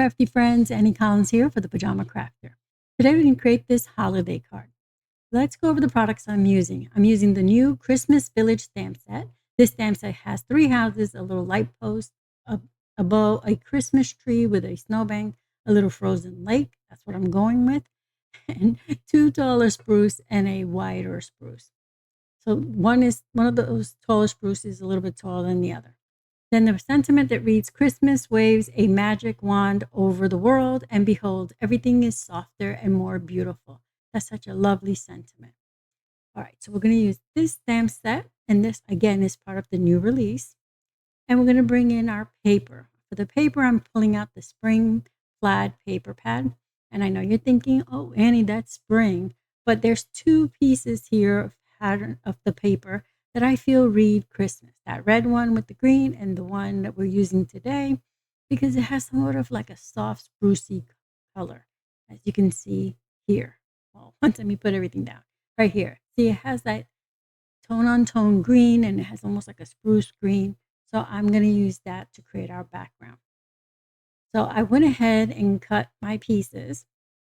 Crafty Friends, Annie Collins here for the Pajama Crafter. Today we can create this holiday card. Let's go over the products I'm using. I'm using the new Christmas Village stamp set. This stamp set has 3 houses, a little light post, a bow, a Christmas tree with a snowbank, a little frozen lake. That's what I'm going with. And 2 taller spruce and a wider spruce. So one of those taller spruces is a little bit taller than the other. Then the sentiment that reads, Christmas waves a magic wand over the world, and behold, everything is softer and more beautiful. That's such a lovely sentiment. All right, so we're going to use this stamp set, and this, again, is part of the new release. And we're going to bring in our paper. For the paper, I'm pulling out the spring plaid paper pad. And I know you're thinking, oh, Annie, that's spring. But there's 2 pieces here of pattern of the paper that I feel read Christmas. That red one with the green and the one that we're using today, because it has sort of like a soft sprucey color, as you can see here. Well, let me put everything down right here. See, it has that tone on tone green, and it has almost like a spruce green. So I'm going to use that to create our background. So I went ahead and cut my pieces,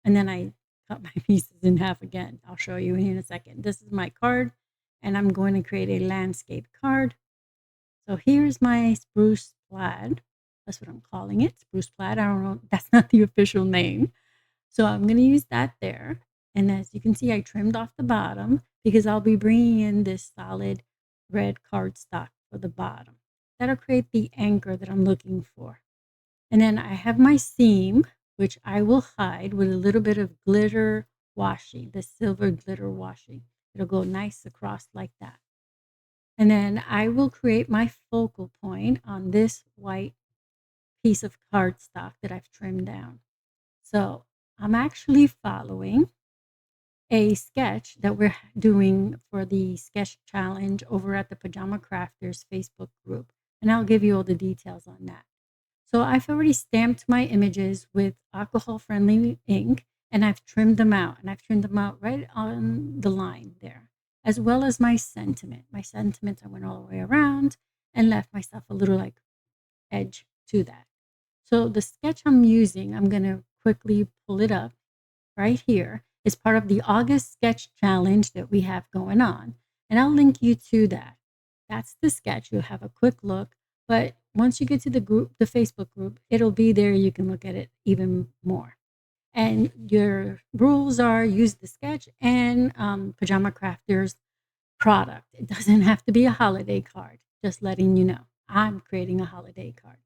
and then I cut my pieces in half again. I'll show you in a second. This is my card, and I'm going to create a landscape card. So here's my spruce plaid. That's what I'm calling it, spruce plaid. I don't know, that's not the official name. So I'm going to use that there. And as you can see, I trimmed off the bottom because I'll be bringing in this solid red cardstock for the bottom. That'll create the anchor that I'm looking for. And then I have my seam, which I will hide with a little bit of glitter washi, the silver glitter washi. It'll go nice across like that. And then I will create my focal point on this white piece of cardstock that I've trimmed down. So I'm actually following a sketch that we're doing for the sketch challenge over at the Pajama Crafters Facebook group. And I'll give you all the details on that. So I've already stamped my images with alcohol-friendly ink, and I've trimmed them out. And I've trimmed them out right on the line there, as well as my sentiment. My sentiment, I went all the way around and left myself a little like edge to that. So the sketch I'm using, I'm going to quickly pull it up right here. It's part of the August sketch challenge that we have going on. And I'll link you to that. That's the sketch. You'll have a quick look. But once you get to the group, the Facebook group, it'll be there. You can look at it even more. And your rules are use the sketch and Pajama Crafters product. It doesn't have to be a holiday card, just letting you know. I'm creating a holiday card.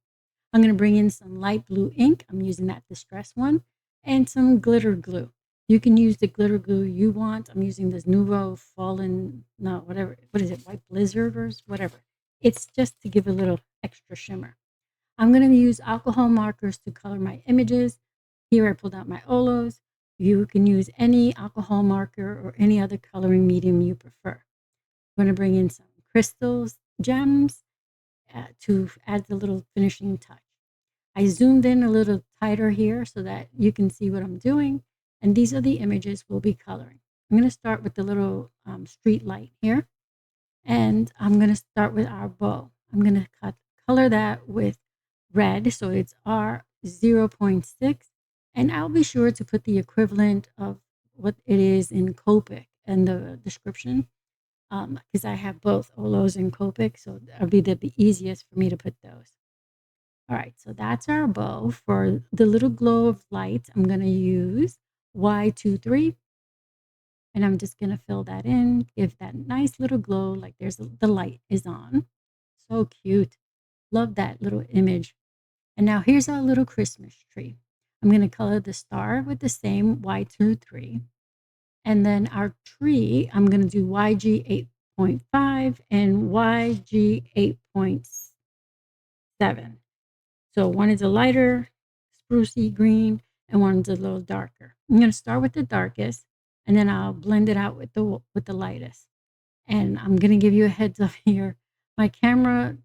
I'm going to bring in some light blue ink. I'm using that distress one, and some glitter glue. You can use the glitter glue you want. I'm using this Nuvo what is it, White Blizzard or whatever. It's just to give a little extra shimmer. I'm going to use alcohol markers to color my images. Here I pulled out my OLOs. You can use any alcohol marker or any other coloring medium you prefer. I'm going to bring in some crystals, gems to add the little finishing touch. I zoomed in a little tighter here so that you can see what I'm doing. And these are the images we'll be coloring. I'm going to start with the little street light here. And I'm going to start with our bow. I'm going to color that with red. So it's R0.6. And I'll be sure to put the equivalent of what it is in Copic in the description. Because I have both OLOs and Copic. So that'll be the easiest for me to put those. All right, so that's our bow. For the little glow of light, I'm going to use Y23. And I'm just going to fill that in, give that nice little glow like the light is on. So cute. Love that little image. And now here's our little Christmas tree. I'm going to color the star with the same Y23. And then our tree, I'm going to do YG 8.5 and YG 8.7. So one is a lighter sprucey green and one's a little darker. I'm going to start with the darkest, and then I'll blend it out with the lightest. And I'm going to give you a heads up here. My camera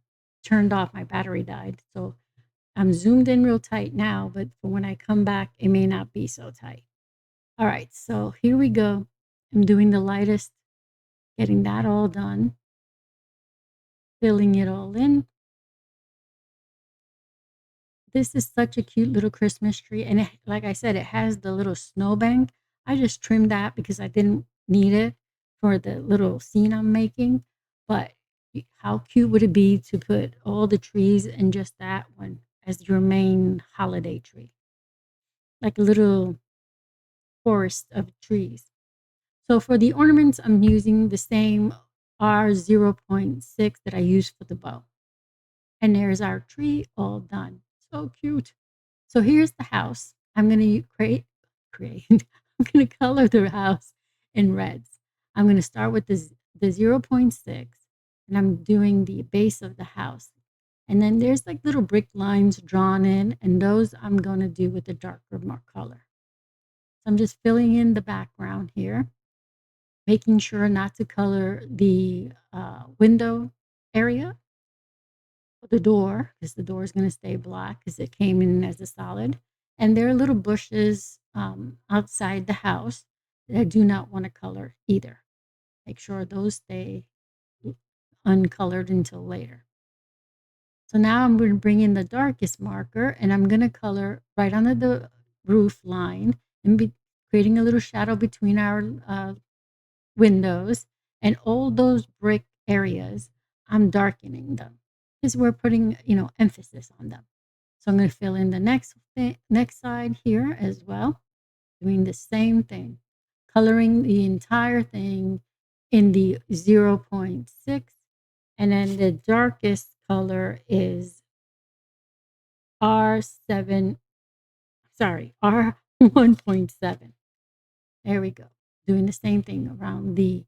turned off. My battery died. So I'm zoomed in real tight now, but for when I come back, it may not be so tight. All right, so here we go. I'm doing the lightest, getting that all done, filling it all in. this is such a cute little Christmas tree, and like I said, it has the little snowbank. I just trimmed that because I didn't need it for the little scene I'm making. But how cute would it be to put all the trees and just that one as your main holiday tree, like a little forest of trees. So for the ornaments, I'm using the same R0.6 that I used for the bow. And there's our tree all done. So cute. So here's the house. I'm going to create. I'm going to color the house in reds. I'm going to start with the 0.6, and I'm doing the base of the house. And then there's like little brick lines drawn in, and those I'm going to do with a darker more color. So I'm just filling in the background here, making sure not to color the window area, the door, because the door is going to stay black because it came in as a solid. And there are little bushes outside the house that I do not want to color either. Make sure those stay uncolored until later. So now I'm going to bring in the darkest marker, and I'm going to color right under the roof line and be creating a little shadow between our windows, and all those brick areas, I'm darkening them because we're putting, emphasis on them. So I'm going to fill in the next side here as well, doing the same thing, coloring the entire thing in the 0.6, and then the darkest color is R7, sorry, R1.7. There we go. Doing the same thing around the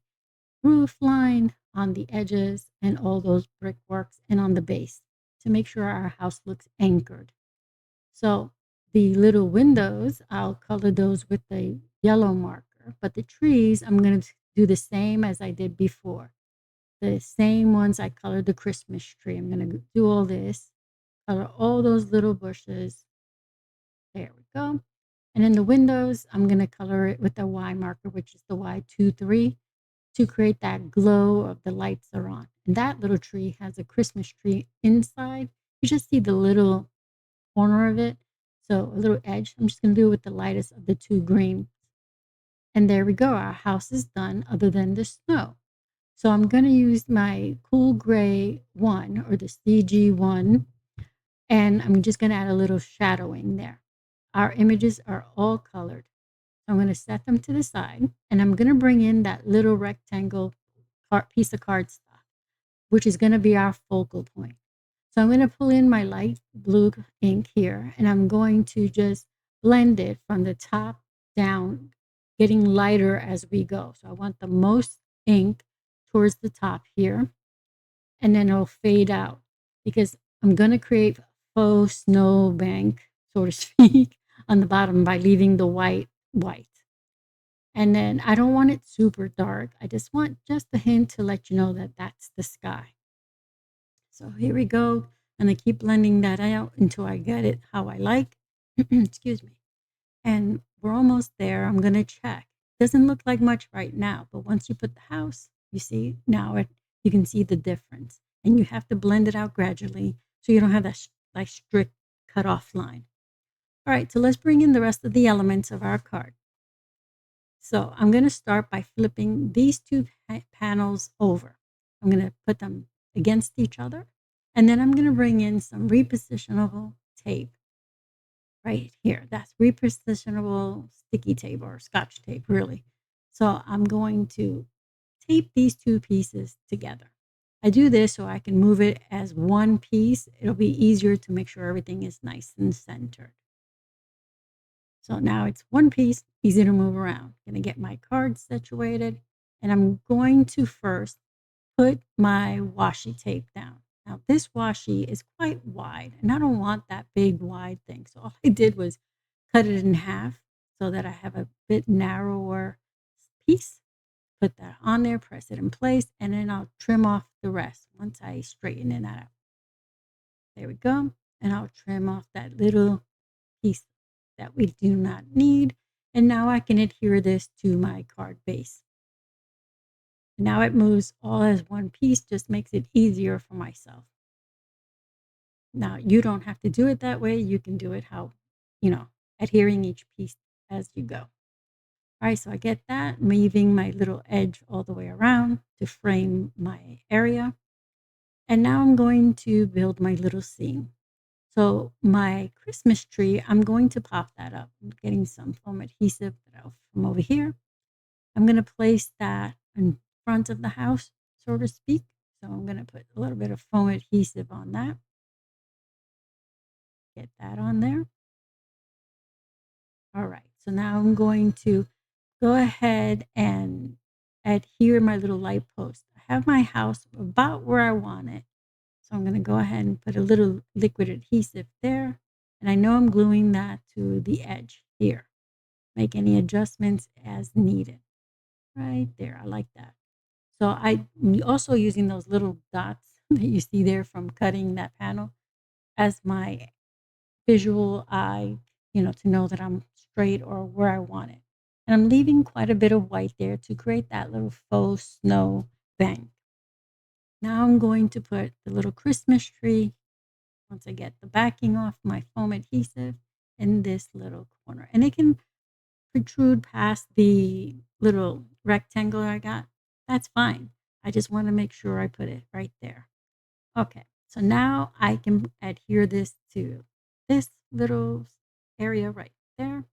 roof line, on the edges, and all those brickworks, and on the base to make sure our house looks anchored. So the little windows, I'll color those with the yellow marker, but the trees, I'm going to do the same as I did before. The same ones I colored the Christmas tree. I'm going to do all this, color all those little bushes. There we go. And in the windows, I'm going to color it with the Y marker, which is the Y23, to create that glow of the lights are on. And that little tree has a Christmas tree inside. You just see the little corner of it. So a little edge. I'm just going to do it with the lightest of the two greens. And there we go. Our house is done other than the snow. So I'm going to use my Cool Gray 1 or the CG1, and I'm just going to add a little shadowing there. Our images are all colored. I'm going to set them to the side, and I'm going to bring in that little rectangle piece of cardstock, which is going to be our focal point. So I'm going to pull in my light blue ink here, and I'm going to just blend it from the top down, getting lighter as we go. So I want the most ink towards the top here, and then it'll fade out because I'm going to create faux snow bank, so to speak, on the bottom by leaving the white. And then I don't want it super dark. I just want just a hint to let you know that that's the sky. So here we go. And I keep blending that out until I get it how I like. Excuse me. And we're almost there. I'm going to check. Doesn't look like much right now, but once you put the house, you see now you can see the difference. And you have to blend it out gradually so you don't have that like strict cut off line. All right, so let's bring in the rest of the elements of our card. So I'm going to start by flipping these two panels over. I'm going to put them against each other. And then I'm going to bring in some repositionable tape right here. That's repositionable sticky tape or scotch tape, really. So I'm going to tape these two pieces together. I do this so I can move it as one piece. It'll be easier to make sure everything is nice and centered. So now it's one piece, easy to move around. I'm going to get my card situated, and I'm going to first put my washi tape down. Now this washi is quite wide, and I don't want that big wide thing. So all I did was cut it in half so that I have a bit narrower piece. Put that on there, press it in place, and then I'll trim off the rest once I straighten it out. There we go. And I'll trim off that little piece that we do not need. And now I can adhere this to my card base. Now it moves all as one piece, just makes it easier for myself. Now, you don't have to do it that way. You can do it how, you know, adhering each piece as you go. All right, so I get that, weaving my little edge all the way around to frame my area. And now I'm going to build my little scene. So my Christmas tree, I'm going to pop that up. I'm getting some foam adhesive from over here. I'm going to place that in front of the house, so to speak. So I'm going to put a little bit of foam adhesive on that. Get that on there. All right. So now I'm going to go ahead and adhere my little light post. I have my house about where I want it. So I'm going to go ahead and put a little liquid adhesive there. And I know I'm gluing that to the edge here. Make any adjustments as needed. Right there. I like that. So I'm also using those little dots that you see there from cutting that panel as my visual eye, to know that I'm straight or where I want it. And I'm leaving quite a bit of white there to create that little faux snow bank. Now I'm going to put the little Christmas tree, once I get the backing off my foam adhesive, in this little corner. And it can protrude past the little rectangle I got. That's fine. I just want to make sure I put it right there. Okay, so now I can adhere this to this little area right there.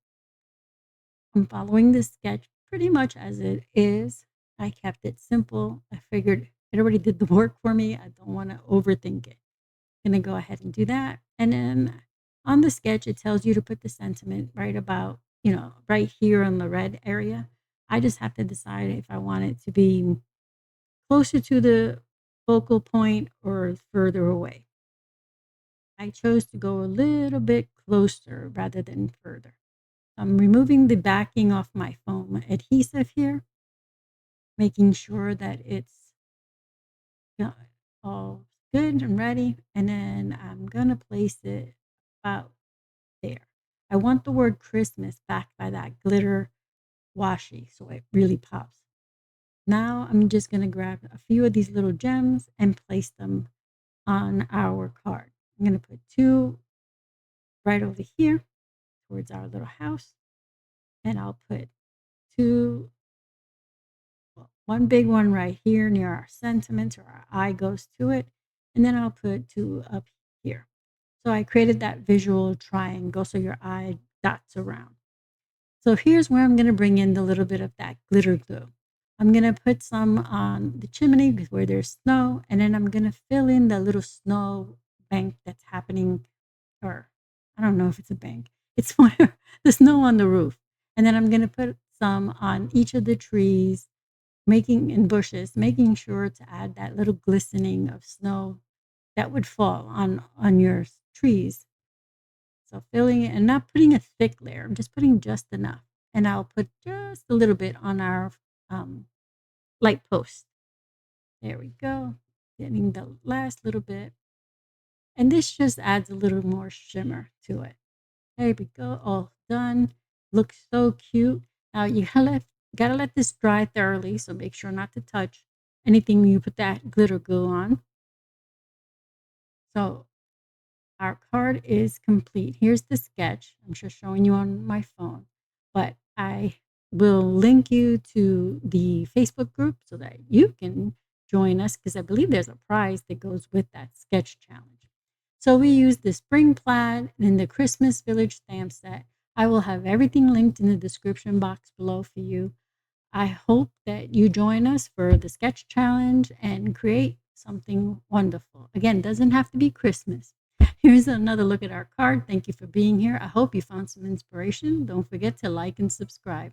I'm following this sketch pretty much as it is. I kept it simple. I figured it already did the work for me. I don't want to overthink it. I'm going to go ahead and do that. And then on the sketch, it tells you to put the sentiment right about, right here on the red area. I just have to decide if I want it to be closer to the focal point or further away. I chose to go a little bit closer rather than further. I'm removing the backing off my foam adhesive here, making sure that it's all good and ready. And then I'm going to place it about there. I want the word Christmas backed by that glitter washi so it really pops. Now I'm just going to grab a few of these little gems and place them on our card. I'm going to put two right over here towards our little house. And I'll put one big one right here near our sentiments or our eye goes to it. And then I'll put two up here. So I created that visual triangle so your eye dots around. So here's where I'm going to bring in the little bit of that glitter glue. I'm going to put some on the chimney where there's snow, and then I'm going to fill in the little snow bank that's happening, or I don't know if it's a bank. It's where the snow on the roof. And then I'm going to put some on each of the trees, in bushes, making sure to add that little glistening of snow that would fall on your trees. So filling it and not putting a thick layer. I'm just putting just enough. And I'll put just a little bit on our light post. There we go. Getting the last little bit. And this just adds a little more shimmer to it. There we go. All done. Looks so cute. Now you gotta let this dry thoroughly. So make sure not to touch anything you put that glitter glue on. So our card is complete. Here's the sketch. I'm just showing you on my phone, but I will link you to the Facebook group so that you can join us, because I believe there's a prize that goes with that sketch challenge. So we use the spring plaid and the Christmas Village stamp set. I will have everything linked in the description box below for you. I hope that you join us for the sketch challenge and create something wonderful. Again, doesn't have to be Christmas. Here's another look at our card. Thank you for being here. I hope you found some inspiration. Don't forget to like and subscribe.